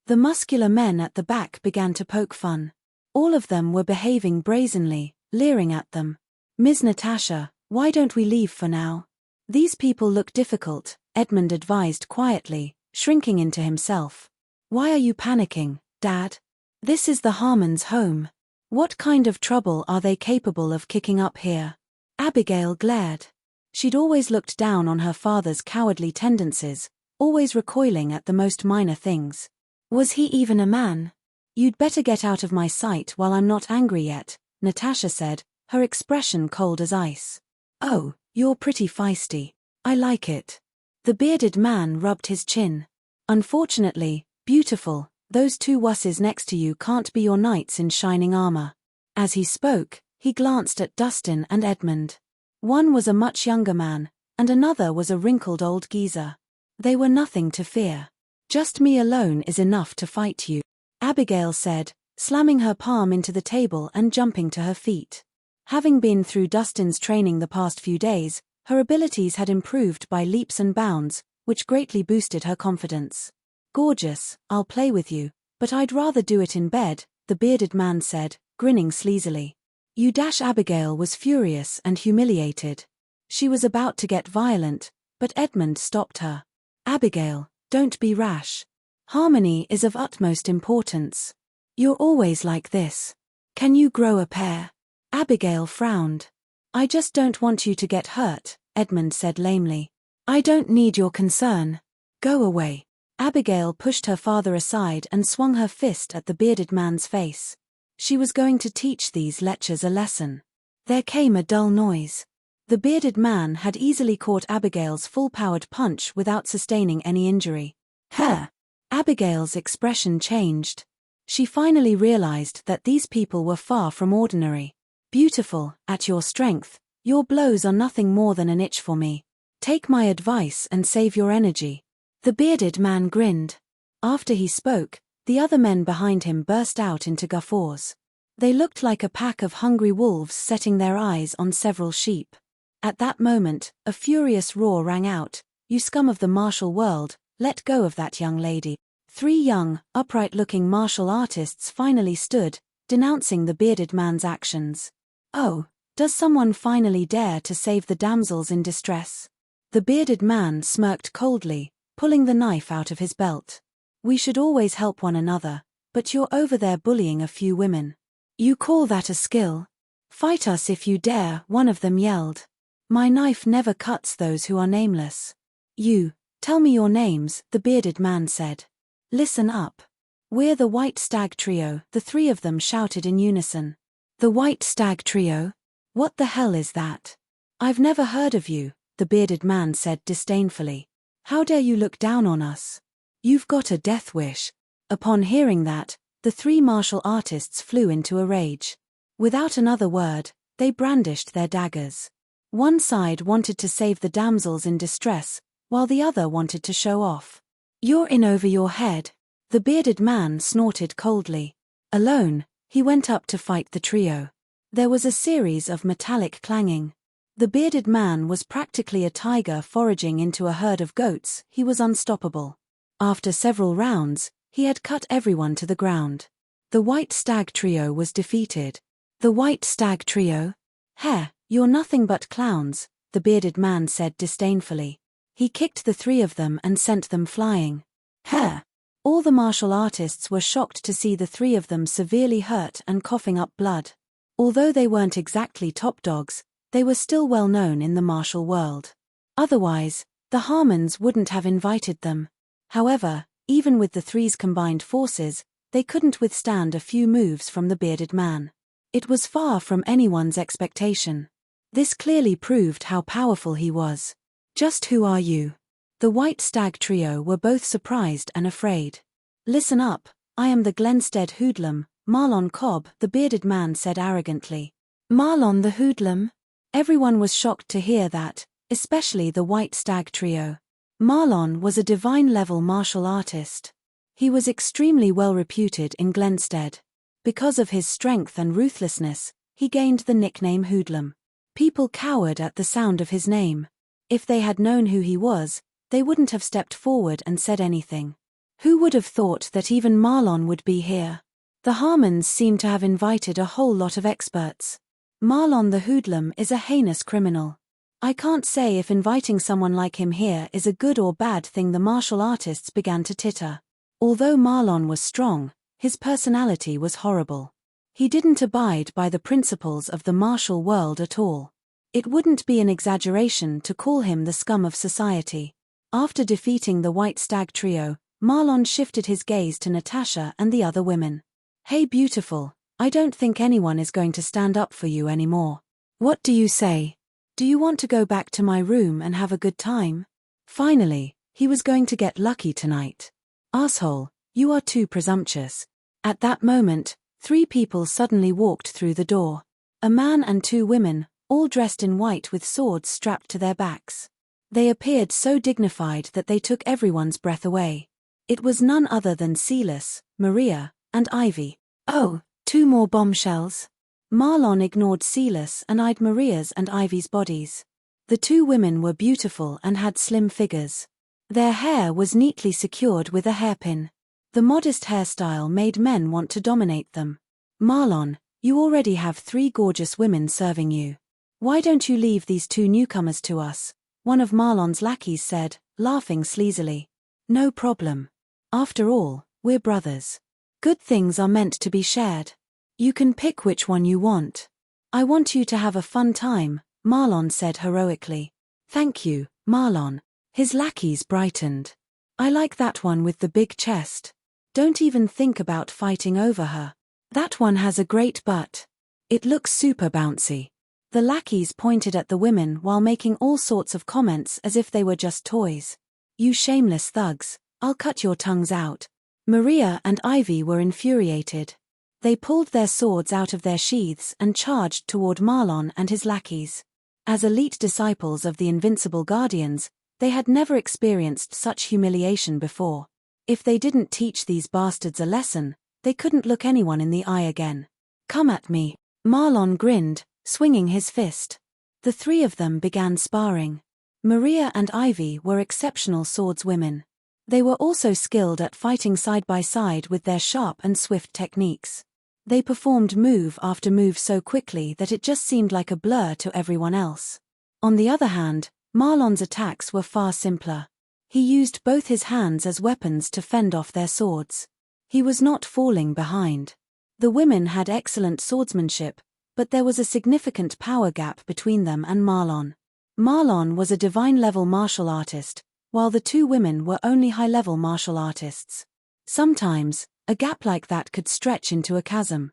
The muscular men at the back began to poke fun. All of them were behaving brazenly, leering at them. "Ms. Natasha, why don't we leave for now? These people look difficult," Edmund advised quietly, shrinking into himself. "Why are you panicking, Dad? This is the Harmons' home. What kind of trouble are they capable of kicking up here?" Abigail glared. She'd always looked down on her father's cowardly tendencies, always recoiling at the most minor things. Was he even a man? "You'd better get out of my sight while I'm not angry yet," Natasha said, her expression cold as ice. "Oh, you're pretty feisty. I like it." The bearded man rubbed his chin. "Unfortunately, beautiful, those two wusses next to you can't be your knights in shining armor." As he spoke, he glanced at Dustin and Edmund. One was a much younger man, and another was a wrinkled old geezer. They were nothing to fear. "Just me alone is enough to fight you," Abigail said, slamming her palm into the table and jumping to her feet. Having been through Dustin's training the past few days, her abilities had improved by leaps and bounds, which greatly boosted her confidence. "Gorgeous, I'll play with you, but I'd rather do it in bed," the bearded man said, grinning sleazily. Abigail was furious and humiliated. She was about to get violent, but Edmund stopped her. "Abigail, don't be rash. Harmony is of utmost importance. You're always like this. Can you grow a pair?" Abigail frowned. "I just don't want you to get hurt," Edmund said lamely. "I don't need your concern. Go away." Abigail pushed her father aside and swung her fist at the bearded man's face. She was going to teach these lechers a lesson. There came a dull noise. The bearded man had easily caught Abigail's full-powered punch without sustaining any injury. "Huh!" Abigail's expression changed. She finally realized that these people were far from ordinary. "Beautiful, at your strength, your blows are nothing more than an itch for me. Take my advice and save your energy." The bearded man grinned. After he spoke, the other men behind him burst out into guffaws. They looked like a pack of hungry wolves setting their eyes on several sheep. At that moment, a furious roar rang out, "You scum of the martial world, let go of that young lady." Three young, upright-looking martial artists finally stood, denouncing the bearded man's actions. "Oh, does someone finally dare to save the damsels in distress?" The bearded man smirked coldly, pulling the knife out of his belt. "We should always help one another, but you're over there bullying a few women. You call that a skill? Fight us if you dare," one of them yelled. "My knife never cuts those who are nameless." Tell me your names," the bearded man said. "Listen up. We're the White Stag Trio," the three of them shouted in unison. "The White Stag Trio? What the hell is that? I've never heard of you," the bearded man said disdainfully. "How dare you look down on us? You've got a death wish." Upon hearing that, the three martial artists flew into a rage. Without another word, they brandished their daggers. One side wanted to save the damsels in distress, while the other wanted to show off. "You're in over your head," the bearded man snorted coldly. Alone, he went up to fight the trio. There was a series of metallic clanging. The bearded man was practically a tiger foraging into a herd of goats. He was unstoppable. After several rounds, he had cut everyone to the ground. The White Stag Trio was defeated. "The White Stag Trio? Heh, you're nothing but clowns," the bearded man said disdainfully. He kicked the three of them and sent them flying. "Heh!" All the martial artists were shocked to see the three of them severely hurt and coughing up blood. Although they weren't exactly top dogs, they were still well known in the martial world. Otherwise, the Harmons wouldn't have invited them. However, even with the three's combined forces, they couldn't withstand a few moves from the bearded man. It was far from anyone's expectation. This clearly proved how powerful he was. "Just who are you?" The White Stag Trio were both surprised and afraid. "Listen up, I am the Glenstead hoodlum, Marlon Cobb," the bearded man said arrogantly. "Marlon the hoodlum?" Everyone was shocked to hear that, especially the White Stag Trio. Marlon was a divine-level martial artist. He was extremely well reputed in Glenstead. Because of his strength and ruthlessness, he gained the nickname Hoodlum. People cowered at the sound of his name. If they had known who he was, they wouldn't have stepped forward and said anything. Who would have thought that even Marlon would be here? The Harmons seem to have invited a whole lot of experts. Marlon the hoodlum is a heinous criminal. I can't say if inviting someone like him here is a good or bad thing. The martial artists began to titter. Although Marlon was strong, his personality was horrible. He didn't abide by the principles of the martial world at all. It wouldn't be an exaggeration to call him the scum of society. After defeating the White Stag trio, Marlon shifted his gaze to Natasha and the other women. Hey beautiful, I don't think anyone is going to stand up for you anymore. What do you say? Do you want to go back to my room and have a good time? Finally, he was going to get lucky tonight. Asshole, you are too presumptuous. At that moment, 3 people suddenly walked through the door. A man and 2 women, all dressed in white with swords strapped to their backs. They appeared so dignified that they took everyone's breath away. It was none other than Silas, Maria, and Ivy. Oh, 2 more bombshells. Marlon ignored Silas and eyed Maria's and Ivy's bodies. The 2 women were beautiful and had slim figures. Their hair was neatly secured with a hairpin. The modest hairstyle made men want to dominate them. Marlon, you already have 3 gorgeous women serving you. Why don't you leave these 2 newcomers to us? One of Marlon's lackeys said, laughing sleazily. No problem. After all, we're brothers. Good things are meant to be shared. You can pick which one you want. I want you to have a fun time, Marlon said heroically. Thank you, Marlon. His lackeys brightened. I like that one with the big chest. Don't even think about fighting over her. That one has a great butt. It looks super bouncy. The lackeys pointed at the women while making all sorts of comments as if they were just toys. You shameless thugs, I'll cut your tongues out. Maria and Ivy were infuriated. They pulled their swords out of their sheaths and charged toward Marlon and his lackeys. As elite disciples of the invincible guardians, they had never experienced such humiliation before. If they didn't teach these bastards a lesson, they couldn't look anyone in the eye again. Come at me. Marlon grinned, swinging his fist. The 3 of them began sparring. Maria and Ivy were exceptional swordswomen. They were also skilled at fighting side by side with their sharp and swift techniques. They performed move after move so quickly that it just seemed like a blur to everyone else. On the other hand, Marlon's attacks were far simpler. He used both his hands as weapons to fend off their swords. He was not falling behind. The women had excellent swordsmanship, but there was a significant power gap between them and Marlon. Marlon was a divine-level martial artist, while the 2 women were only high-level martial artists. Sometimes, a gap like that could stretch into a chasm.